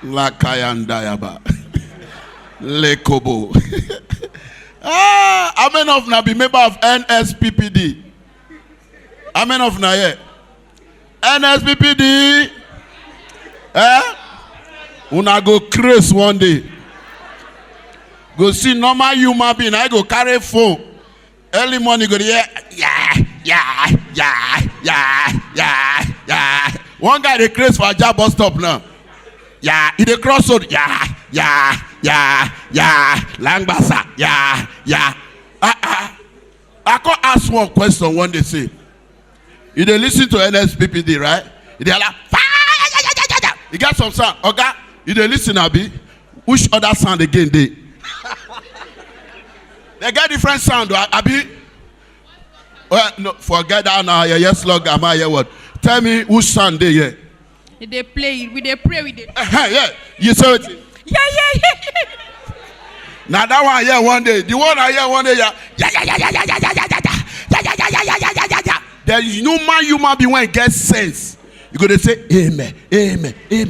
Lakayandayaba. Lekobo. How many of now be member of NSPPD? How many of now here? NSPPD? Una go crazy one day. Go see normal human being. I go carry phone. Early morning go hear yeah. One guy they crazy for a job bus stop now. Yeah, in the crossroad. Yeah. Langbasa. Yeah. I can't ask one question one day say. You dey listen to NSPPD, right? You dey like fire. You got some sound. Okay? You dey listen, Abi. Which other sound again dey? They get different sound, Abi. Well, no, forget that now. Yes, log. Am I here? What? Tell me which sound dey here. They play it. We they pray with it. Yeah. You say it. Yeah. Now that one here one day. The one I hear one day. Yeah. There is no man human being when it gets sense. You go to say amen.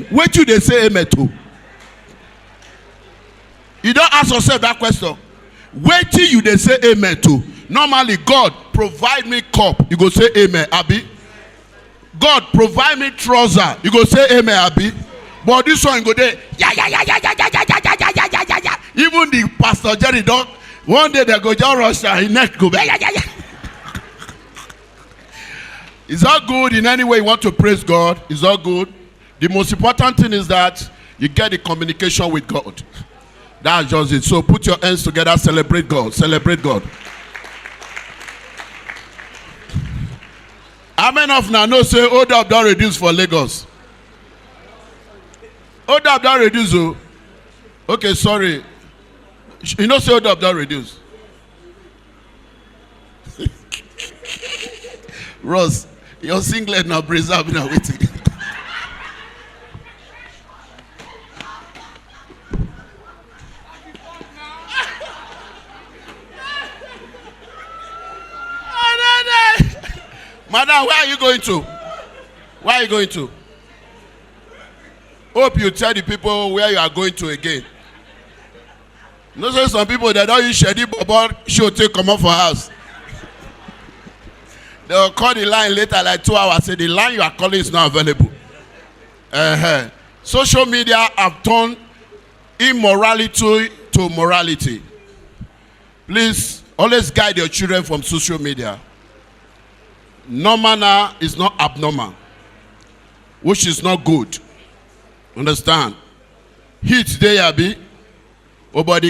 What you they say amen to? You don't ask yourself that question. Wait till you they say amen to. Normally God provide me cup. You go say amen, Abi. God provide me trouser. You go say amen, Abi. But this one go there. Yeah. Even the Pastor Jerry don't. One day they go just rush and his neck go back. Yeah. Is that good in any way you want to praise God? Is that good? The most important thing is that you get the communication with God. That's just it. So put your hands together, celebrate God. Celebrate God. How many of now know say hold up don't reduce for Lagos? Hold up don't reduce. Oh. Okay, sorry. You know say hold up don't reduce. Ross, your singlet now preserve now waiting. Madam, where are you going to? Where are you going to? Hope you tell the people where you are going to again. You know, some people they don't use shady but show take come up for house. They will call the line later, like 2 hours. Say the line you are calling is not available. Social media have turned immorality to morality. Please always guide your children from social media. Normal is not abnormal, which is not good. Understand? Heat there, Abi. Nobody